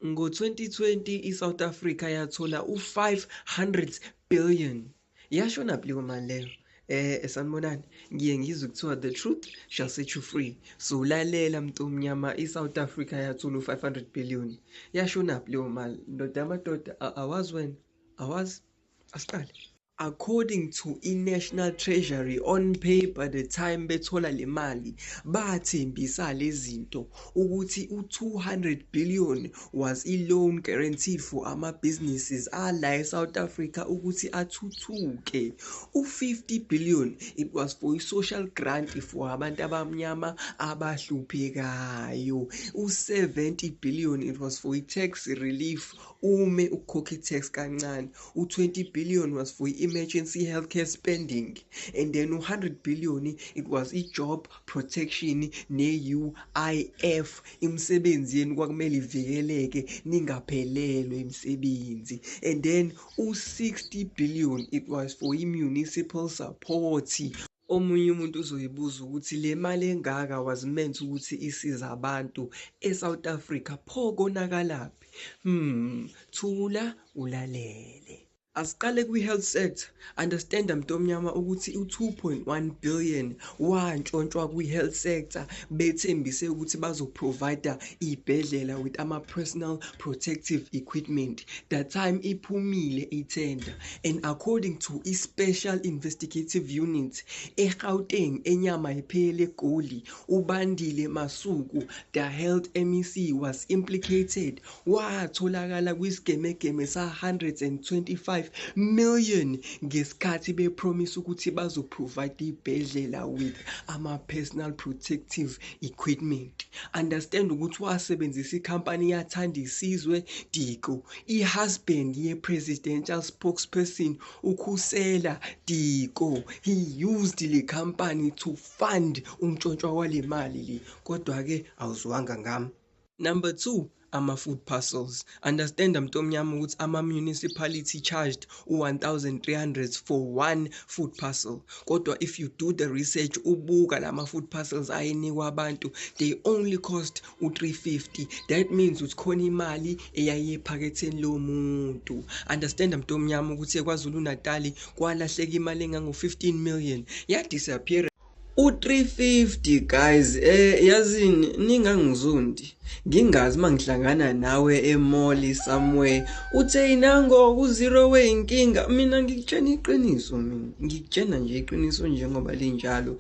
Ngo-2020 iSouth Africa yathola u-500 billion. Yashona leyo mali leyo. Sanibonani, ngiye ngizwe kuthiwa the truth shall set you free. So lalela mntomnyama, iSouth Africa yathola u-500 billion. Yashona leyo mali. Ndoda yamadoda, awazi wena? Awazi? Asiqale. According to i-National Treasury on paper the time bethola le mali bathembisa lezinto ukuthi u-200 billion was i-loan guaranteed for ama-businesses ala eSouth Africa ukuthi athuthuke. U-50 billion it was for i-social grant for abantu abamnyama abahluphekayo. U-70 billion it was for i-tax relief ume ukhokha i-tax kancane. U-20 billion was for emergency healthcare spending, and then 100 billion it was i-job protection ne-UIF. Imsebenzi yenu kwakumele ivikeleke ningaphelelwe imsebenzi. And then u-60 billion it was for i-municipal support. Omunye umuntu uzoyibuza ukuthi le mali engaka was meant ukuthi isiza abantu eSouth Africa, pho konakalaphi? Thula ulalele. Asiqale kwi-health sector. Understand mntomnyama ukuthi u-2.1 billion wantshontshwa kwi-health sector bethembise ukuthi bazoprovide ibhedlela with ama-personal protective equipment. That time iphumile itender, and according to i-special investigative unit eGauteng enyama iphele eGoli, uBandile Masuku, the health MEC was implicated. Watholakala kwisigeme sa-125 million ngesikhathi bepromise ukuthi bazoprovide ibhedlela with ama-personal protective equipment. Understand ukuthi wasebenzisa ikhampani yathanda isizwe Diko, i-husband ye-presidential spokesperson uKhusela Diko. He used le company to fund umntshontsho wale mali le, kodwa-ke awuzwanga ngami. Number 2, ama-food parcels. Understand mntomnyama ukuthi ama-municipality charged u-1,300 for one food parcel. Kodwa if you do the research ubuka lama-food parcels ayenikwa abantu, they only cost u-350. That means ukuthi khona imali eyayiphaketheni lo muntu. Understand mntomnyama ukuthi eKwaZulu Natal kwalahleka imali engango-15 million yadisappear. U-350 guys, yazini ningangizondi ngingazi mangihlangana nawe emall somewhere uthe inango ku-zero way inkinga. Mina ngikutshena iqiniso, ngikutshena nje iqiniso njengoba linjalo.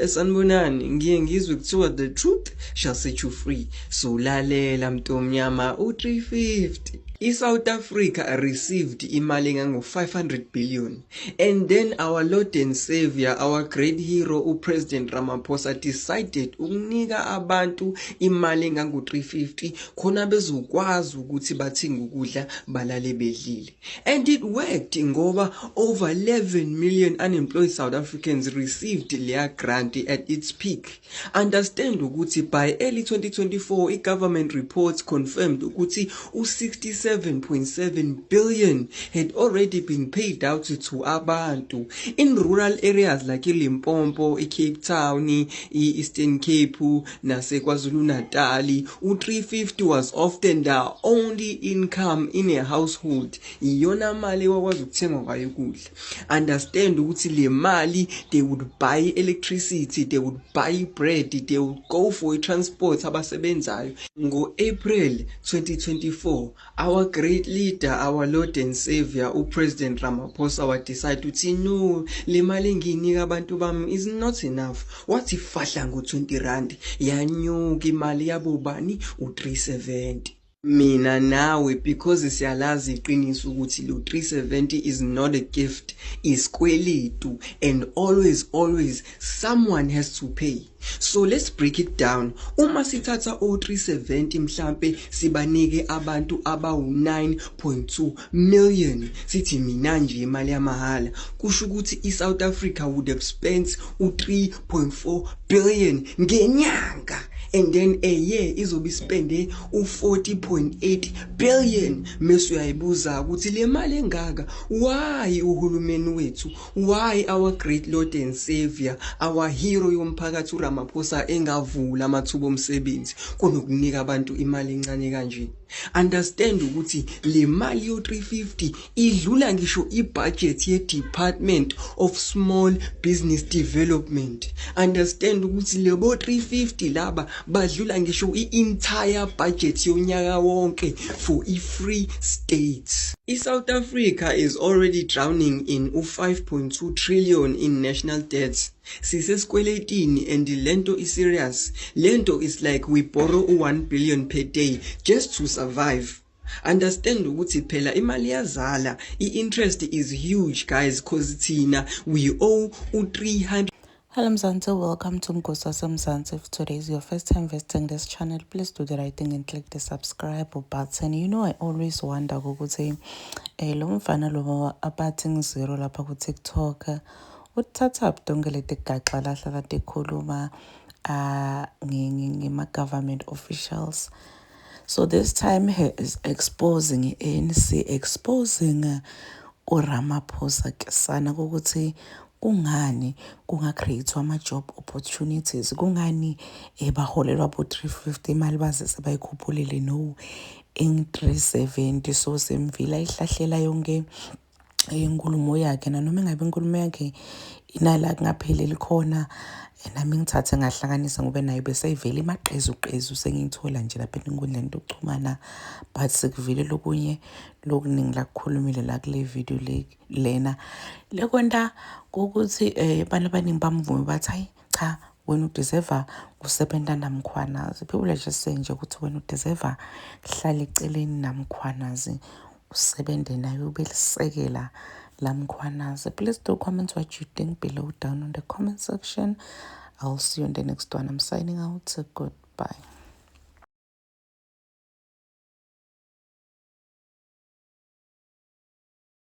Sanibonani, ngiye ngizwe kuthiwa the truth shall set you free. So lalela mntomnyama, u-350 iSouth Africa received imali engango-500 billion, and then our Lord and Savior, our great hero uPresident Ramaphosa decided ukunika abantu imali engango-350 khona bezokwazi ukuthi bathenga ukudla balale bedlile. And it worked ngoba over 11 million unemployed South Africans received their grant at its peak. Understand ukuthi by early 2024 i-government reports confirmed ukuthi u-67.7 billion had already been paid out to abantu in rural areas like iLimpopo, iCape Town, i-Eastern Cape naseKwaZulu Natal. U-350 was often the only income in a household. Iyona mali wakwazi ukuthenga ngayo ukudla. Understand ukuthi le mali they would buy electricity, they would buy bread, they would go for transport abasebenzayo. Ngo-April 2024 our great leader, our Lord and Savior uPresident Ramaphosa wa decide ukuthi no, le mali engiyinika abantu bami is not enough. Wathi fahla ngo-20 rand yanyuka imali yabo bani u-370. Mina nawe because siyalazi iqiniso ukuthi lo 370 is not a gift, is kweletu, and always someone has to pay. So let's break it down. Uma sithatha o-370 mhlambe sibanike abantu abawu-9.2 million, sithi mina nje imali yamahala, kusho ukuthi iSouth Africa would have spent u-3.4 billion ngenyanga. and then a year izobe spende u40.8 billion. Mase uyayibuza ukuthi le mali engaka why uhulumeni wethu, why our great Lord and Savior, our hero yomphakathi uRamaphosa engavula amathuba omsebenzi kunokunika abantu imali encane kanje. Understand ukuthi le mali yo350 idlula ngisho ibudget ye Department of Small Business Development. Understand ukuthi lebo 350 laba badlula ngisho i-entire budget yonyaka wonke for i-Free State. South Africa is already drowning in u5.2 trillion in national debts. Siseskweletini and lento is serious. Lento is like we borrow 1 billion per day just to survive. Understand ukuthi phela imali yazala, i-interest is huge guys, cause thina we owe u300. Hello Mzansi, welcome to Mgosa Mzansi. If today is your first time visiting this channel, please do the right thing and click the subscribe button. You know, I always wonder ukuthi lo mfana lo abathing zero lapha ku TikTok uthatha budonke leti gaxa lahlala tikhuluma ngema government officials. So this time he is exposing ANC, exposing uRamaphosa kesana ukuthi kungani kunga-create ama-job opportunities, kungani baholelwa bo-350 imali bazise bayikhuphulile no in-370. So semvila ihlahlela yonke inkulumo yakhe, nanoma engabe inkulumo yakhe inala kungapheleli khona, nami ngithathe ngahlanganisa ngoba nayo besayivela imaqezuqezu sengiyithola nje lapha enkundleni yokuxhumana. But sikuvile lokunye lokuningi lakukhulumile la kule video lena lekwenta ukuthi abantu abaningi bamvume bathi hayi cha, wena udeserve kusebenza namkhwanazi. People are just saying nje ukuthi wena udeserve hlala eceleni namkhwanazi usebende nayo ubelisekela lamkhwanazi. Please do comment what you think below down on the comment section. I'll see you in the next one. I'm signing out. Goodbye.